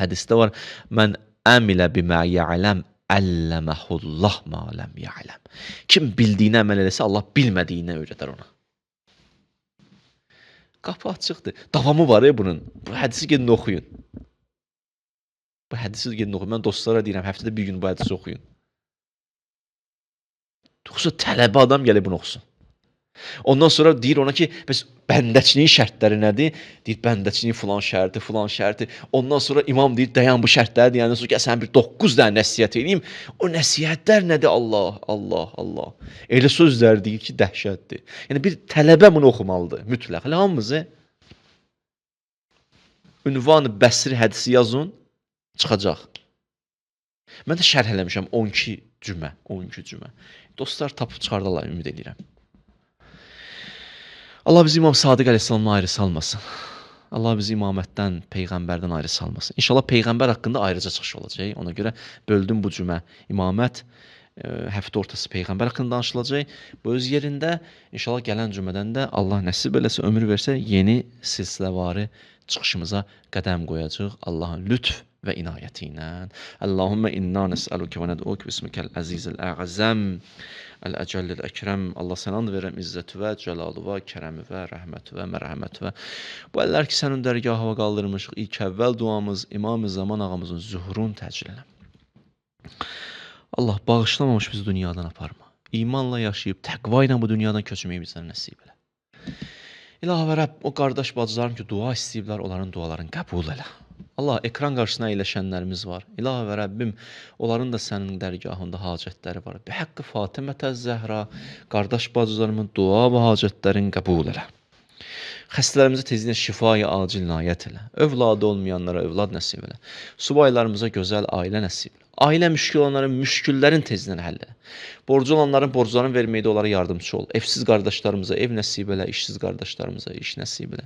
Hədisdə var, mən əmilə bimə ya'ləm əlləməhullah ma ləm ya'ləm. Kim bildiyini əməl eləsə, Allah bilmədiyini öyrədər ona. Qapı açıqdır. Davamı var bunun. Bu hədisi gedin oxuyun. Bu hədisi gedin oxuyun. Mən dostlara deyirəm, həftədə bir gün bu hədisi oxuyun. Yoxsa tələbə adam gəlib bunu oxusun. Ondan sonra deyir ona ki, bəs bəndəçiliyin şərtləri nədir? Deyir, bəndəçiliyin filan şərti. Ondan sonra imam deyir, dayan bu şərtləri deyəndən sonra gəl sən bir 9 dənə nəsihət edeyim. O nəsihətlər nədir? Allah. Elə sözlər deyir ki, dəhşətdir. Yəni bir tələbə bunu oxumalıdır mütləq. Hələ hamımızı ünvanı Bəsri hədisi yazın, çıxacaq. Mən də şərh eləmişəm 12 cümə. Dostlar tapıb çıxardarlar, ümid edirəm. Allah bizi İmam Sadiq əleyhissalamdan ayrı salmasın. Allah bizi imamətdən, peyğəmbərdən ayrı salmasın. İnşallah peyğəmbər haqqında ayrıca çıxış olacaq. Ona görə böldüm bu cümə. İmamət həftə ortası peyğəmbər haqqında danışılacaq. Bu öz yerində. İnşallah gələn cümədən də Allah nəsib eləsə, ömür versə, yeni silsiləvari çıxışımıza qədəm qoyacaq. Allahın lütf və inayəti ilə. Allahümmə inna nəsəlükə və nəd'uk bismikəl əzizəl əğəzəm. Əl-əcəllil əkrəm. Allah sənə and verəm izzətüvə, cəlalüvə, kərəmüvə, rəhmətüvə, mərhəmətüvə. Bu əllər ki, sənin dərgahına qaldırmışıq. İlk əvvəl duamız İmam-ı Zaman ağamızın zühurunu təcil elə. Allah bağışlamamış bizi dünyadan aparma. İmanla yaşayıb, təqva ilə bu dünyadan köçməyi bizdən nəsib elə. İlahi və Rəbb, o qardaş bacılarım ki, dua istəyiblər, onların dualarını qəbul elə. Allah, ekran qarşısına əyləşənlərimiz var. İlahi və Rəbbim, onların da sənin dərgahında hacətləri var. Bi haqqı Fatimətə Zəhra, qardaş bacılarımın dua və hacətlərini qəbul elə. Xəstələrimizə tezliklə şifaya acil inayət elə. Övladı olmayanlara övlad nəsib elə. Subaylarımıza gözəl ailə nəsib elə. Ailə müşkül olanların müşküllərin tezdən həll elə. Borcu olanların borclarını verməkdə onlara yardımcı ol. Evsiz qardaşlarımıza ev nəsib elə, işsiz qardaşlarımıza iş nəsib elə.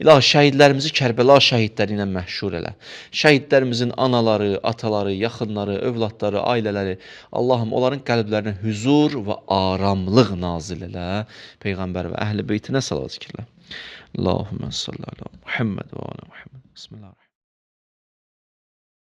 İlahi, şəhidlərimizi Kərbəla şəhidləri ilə məhşur elə. Şəhidlərimizin anaları, ataları, yaxınları, övladları, ailələri, Allahım, onların qəlblərinə hüzur və aramlıq nazil elə. Peyğəmbər və əhl-i beytinə salat zikirlə. Allahümmə salli ala Muhammed və ala Muhammed. Bismillahirrahmanirrahim.